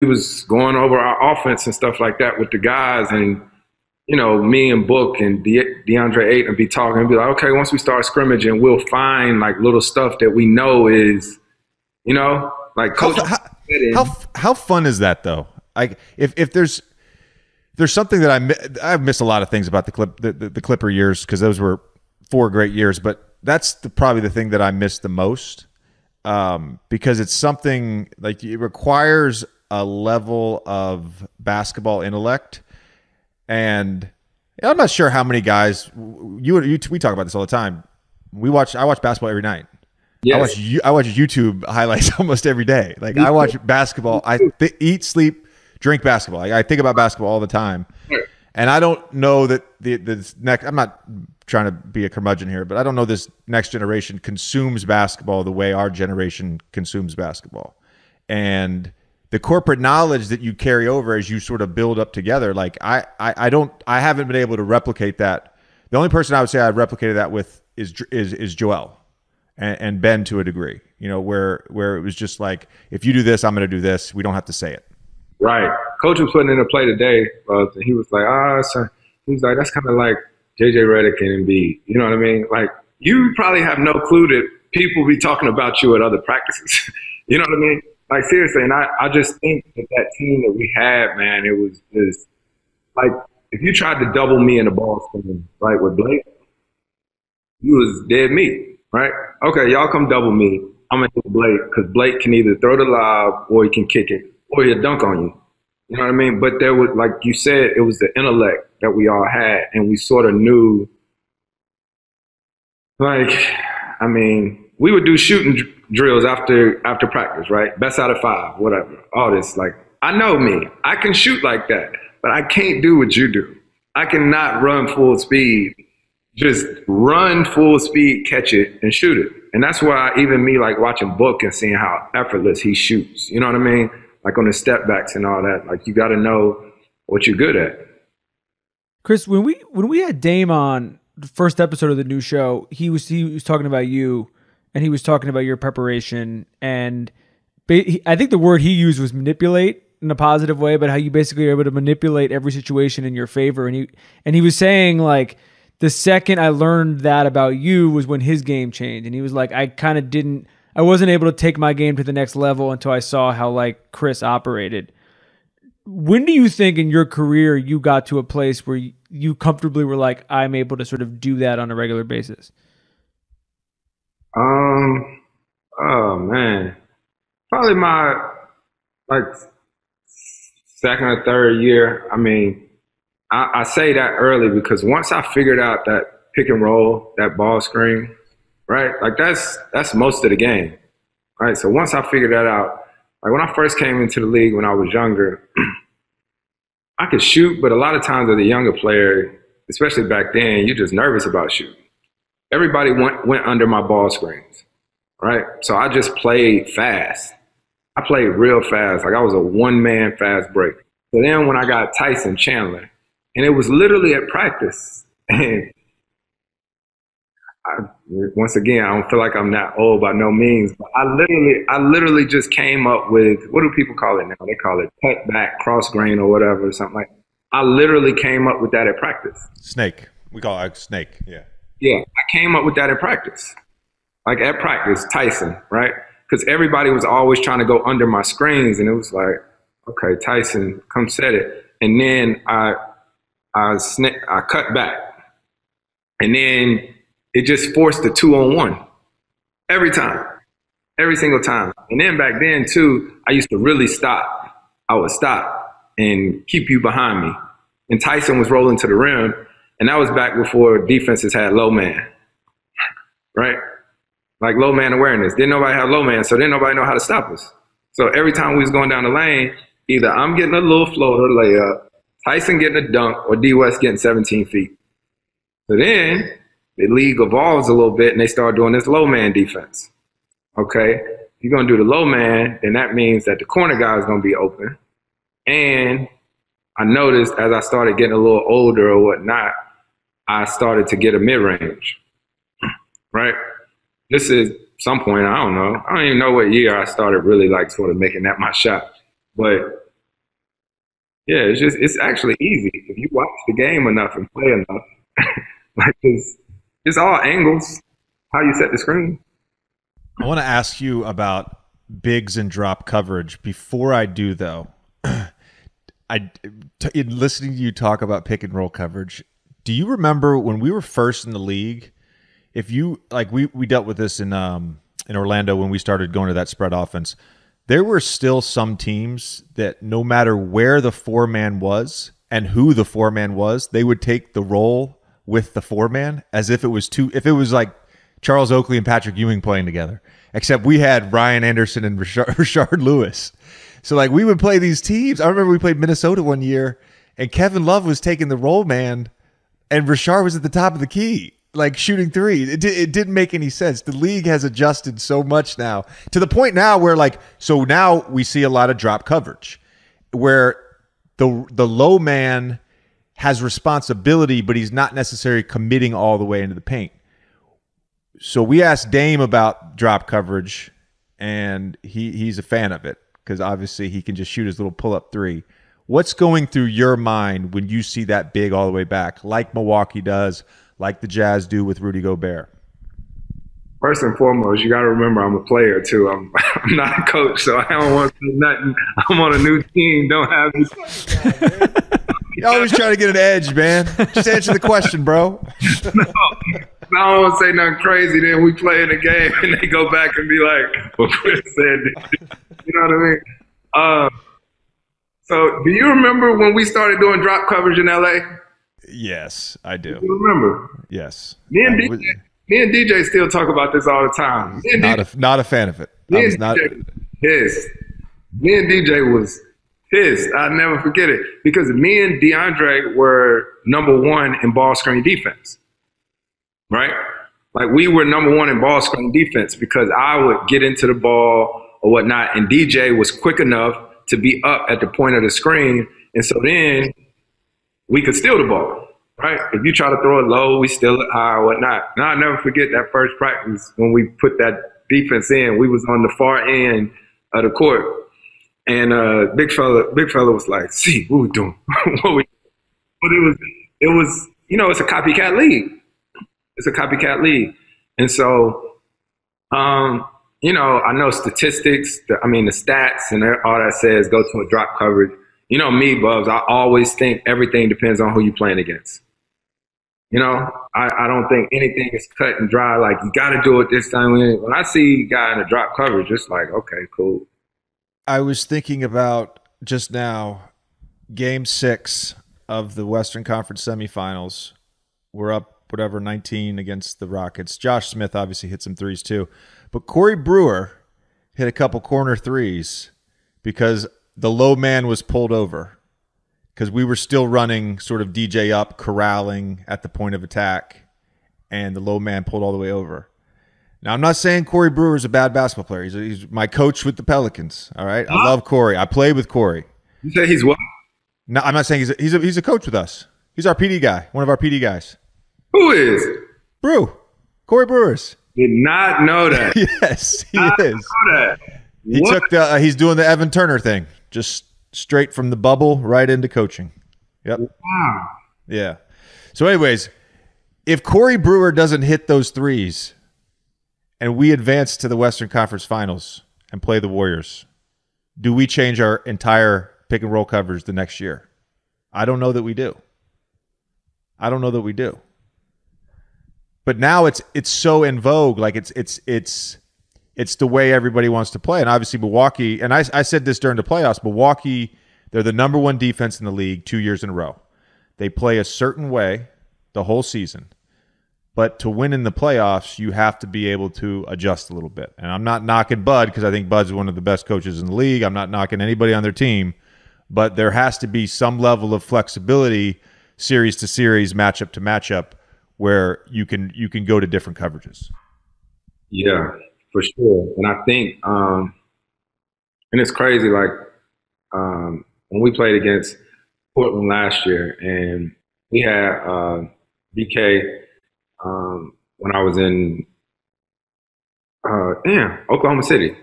we was going over our offense and stuff like that with the guys, and me and Book and DeAndre Ayton be talking and be like, okay, once we start scrimmaging, we'll find like little stuff that we know is, like coach. How fun is that though? Like if there's something that I've missed a lot of things about the Clipper years, because those were 4 great years, but that's probably the thing that I miss the most, because it's something like it requires a level of basketball intellect. And I'm not sure how many guys we talk about this all the time. I watch basketball every night. Yes. I watch YouTube highlights almost every day. Like I watch basketball. I eat, sleep, drink basketball. I think about basketball all the time. And I don't know that this next. I'm not trying to be a curmudgeon here, but I don't know this next generation consumes basketball the way our generation consumes basketball. And the corporate knowledge that you carry over as you sort of build up together, like I haven't been able to replicate that. The only person I would say I've replicated that with is Joel and Ben to a degree, where it was just like, if you do this, I'm going to do this. We don't have to say it. Right. Coach was putting in a play today. And he was like, son. He's like, that's kind of like JJ Redick and Embiid. You know what I mean? Like, you probably have no clue that people be talking about you at other practices. You know what I mean? Like, seriously, and I just think that team that we had, man, it was just, like, if you tried to double me in the ball screen, right, with Blake, you was dead meat, right? Okay, y'all come double me. I'm going to hit Blake, because Blake can either throw the lob or he can kick it or he'll dunk on you. You know what I mean? But there was, like you said, it was the intellect that we all had, and we sort of knew, like, I mean, we would do shooting drills after practice, right? Best out of 5, whatever. All this, like, I know me. I can shoot like that, but I can't do what you do. I cannot run full speed. Just run full speed, catch it, and shoot it. And that's why even me, like, watching Book and seeing how effortless he shoots. You know what I mean? Like, on the step backs and all that. Like, you got to know what you're good at. Chris, when we had Dame on the first episode of the new show, he was talking about you. And he was talking about your preparation, and I think the word he used was manipulate in a positive way, but how you basically are able to manipulate every situation in your favor. And he was saying, like, the second I learned that about you was when his game changed. And he was like, I wasn't able to take my game to the next level until I saw how, like, Chris operated. When do you think in your career you got to a place where you comfortably were like, I'm able to sort of do that on a regular basis? Oh man, probably my, like, second or third year. I mean, I say that early because once I figured out that pick and roll, that ball screen, right? Like, that's most of the game, right? So once I figured that out, like, when I first came into the league when I was younger, I could shoot, but a lot of times as a younger player, especially back then, you're just nervous about shooting. Everybody went under my ball screens, right? So I just played fast. I played real fast. Like, I was a one-man fast break. So then when I got Tyson Chandler, and it was literally at practice, and once again, I don't feel like I'm that old by no means, but I literally just came up with, what do people call it now? They call it cut back, cross grain or whatever, or something like that. I literally came up with that at practice. Snake. We call it snake, yeah. Yeah, I came up with that at practice. Like, at practice, Tyson, right? Because everybody was always trying to go under my screens, and it was like, okay, Tyson, come set it. And then I cut back. And then it just forced the 2-on-1 every time, every single time. And then back then, too, I used to really stop. I would stop and keep you behind me. And Tyson was rolling to the rim. And that was back before defenses had low man, right? Like, low man awareness. Didn't nobody have low man, so didn't nobody know how to stop us. So every time we was going down the lane, either I'm getting a little floater layup, Tyson getting a dunk, or D West getting 17 feet. So then the league evolves a little bit, and they start doing this low man defense. Okay, if you're going to do the low man, then that means that the corner guy is going to be open. And I noticed as I started getting a little older or whatnot, I started to get a mid-range, right? This is some point, I don't know. I don't even know what year I started really, like, sort of making that my shot. But Yeah, it's actually easy if you watch the game enough and play enough. Like it's all angles, how you set the screen. I want to ask you about bigs and drop coverage. Before I do, though, in listening to you talk about pick and roll coverage, do you remember when we were first in the league? If you like, we dealt with this in Orlando when we started going to that spread offense. There were still some teams that no matter where the four-man was and who the four-man was, they would take the roll with the four-man as if it was if it was like Charles Oakley and Patrick Ewing playing together, except we had Ryan Anderson and Rashard Lewis. So like we would play these teams. I remember we played Minnesota one year and Kevin Love was taking the roll man and Rashard was at the top of the key, like shooting three. It didn't make any sense. The league has adjusted so much now to the point now where so now we see a lot of drop coverage where the low man has responsibility, but he's not necessarily committing all the way into the paint. So we asked Dame about drop coverage, and he's a fan of it because obviously he can just shoot his little pull-up three. What's going through your mind when you see that big all the way back, like Milwaukee does, like the Jazz do with Rudy Gobert? First and foremost, you got to remember I'm a player too. I'm not a coach, so I don't want to do nothing. I'm on a new team. Don't have me. You're always trying to get an edge, man. Just answer the question, bro. No, I don't want to say nothing crazy. Then we play in a game and they go back and be like, "Well, Chris said," you know what I mean? So, do you remember when we started doing drop coverage in LA? Yes, I do. You remember? Yes. Me and DJ still talk about this all the time. Not a fan of it. Me and DJ was pissed. I'll never forget it because me and DeAndre were number one in ball screen defense, right? Like we were number one in ball screen defense because I would get into the ball or whatnot, and DJ was quick enough to be up at the point of the screen, and so then we could steal the ball, right? If you try to throw it low, we steal it high or whatnot. And I'll never forget that first practice when we put that defense in. We was on the far end of the court. And big fella was like, "See, what we doing?" But it was, it's a copycat league. It's a copycat league. And so, I know statistics, the stats and all that says go to a drop coverage. You know me, Bubs, I always think everything depends on who you're playing against. I don't think anything is cut and dry, like you got to do it this time. When I see a guy in a drop coverage, it's like, okay, cool. I was thinking about just now, Game 6 of the Western Conference semifinals. We're up, 19 against the Rockets. Josh Smith obviously hit some threes too. But Corey Brewer hit a couple corner threes because the low man was pulled over because we were still running sort of DJ up, corralling at the point of attack, and the low man pulled all the way over. Now, I'm not saying Corey Brewer is a bad basketball player. He's my coach with the Pelicans, all right? I love Corey. I played with Corey. You say he's what? No, I'm not saying he's a coach with us. He's our PD guy, one of our PD guys. Who is? Corey Brewers. Did not know that. Yes, he is. Know that. He took he's doing the Evan Turner thing, just straight from the bubble right into coaching. Yep. Wow. Yeah. So anyways, if Corey Brewer doesn't hit those threes and we advance to the Western Conference Finals and play the Warriors, do we change our entire pick and roll coverage the next year? I don't know that we do. But now it's so in vogue, like it's the way everybody wants to play. And obviously Milwaukee, and I said this during the playoffs, Milwaukee, they're the number one defense in the league 2 years in a row. They play a certain way the whole season. But to win in the playoffs, you have to be able to adjust a little bit. And I'm not knocking Bud because I think Bud's one of the best coaches in the league. I'm not knocking anybody on their team. But there has to be some level of flexibility, series to series, matchup to matchup, where you can go to different coverages. Yeah, for sure. And I think, and it's crazy, like when we played against Portland last year, and we had BK when I was in Oklahoma City,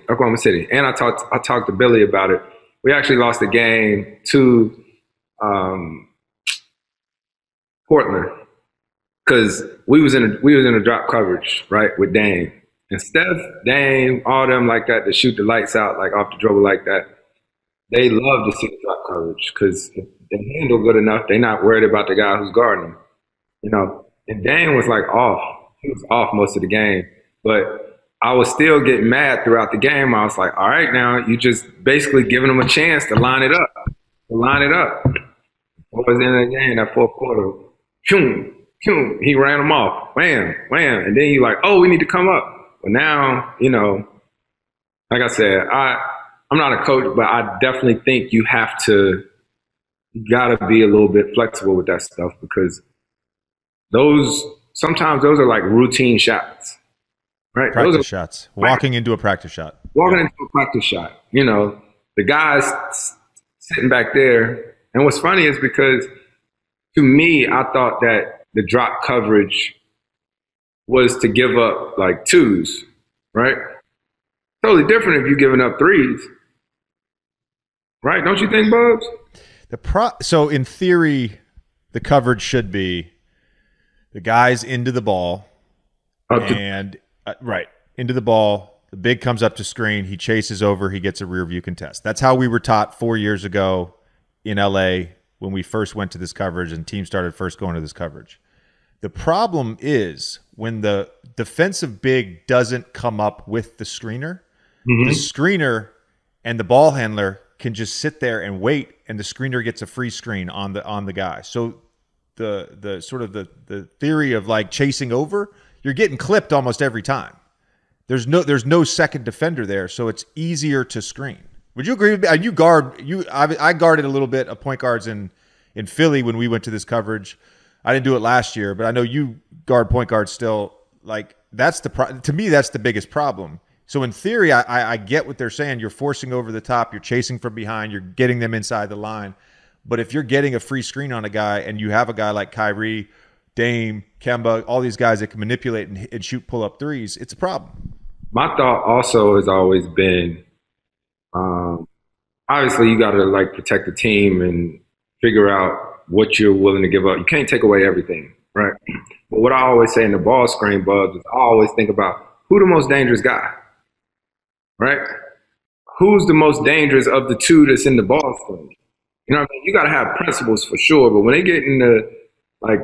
and I talked to Billy about it. We actually lost the game to um, Portland, because we was in a drop coverage, right, with Dame and Steph, Dame, all them like that to shoot the lights out like off the dribble like that. They love to see the drop coverage because if they handle good enough, they're not worried about the guy who's guarding them. You know, and Dame was like off. He was off most of the game, but I was still getting mad throughout the game. I was like, all right, now you just basically giving them a chance to line it up, What was in the game that fourth quarter? Phew, phew, he ran them off. Wham, wham. And then you're like, oh, we need to come up. But now, you know, like I said, I'm not a coach, but I definitely think you gotta be a little bit flexible with that stuff because sometimes those are like routine shots, right? Practice shots. Walking into a practice shot. Walking into a practice shot. You know, the guys sitting back there. And what's funny is because to me, I thought that the drop coverage was to give up like twos, right? Totally different if you're giving up threes, right? Don't you think, Bubs? So in theory, the coverage should be the guys into the ball into the ball. The big comes up to screen. He chases over. He gets a rear view contest. That's how we were taught 4 years ago in LA when we first went to this coverage and teams started first going to this coverage. The problem is when the defensive big doesn't come up with the screener, the screener and the ball handler can just sit there and wait, and the screener gets a free screen on the guy. So the sort of the theory of like chasing over, you're getting clipped almost every time. There's no second defender there, so it's easier to screen. Would you agree with me? I guarded a little bit of point guards in Philly when we went to this coverage. I didn't do it last year, but I know you guard point guards still. Like to me, that's the biggest problem. So in theory, I get what they're saying. You're forcing over the top. You're chasing from behind. You're getting them inside the line. But if you're getting a free screen on a guy and you have a guy like Kyrie, Dame, Kemba, all these guys that can manipulate and shoot pull-up threes, it's a problem. My thought also has always been, obviously you got to like protect the team and figure out what you're willing to give up. You can't take away everything, right? But what I always say in the ball screen, Bubs, is I always think about who the most dangerous guy, right? Who's the most dangerous of the two that's in the ball screen? You know what I mean? You got to have principles for sure, but when they get into like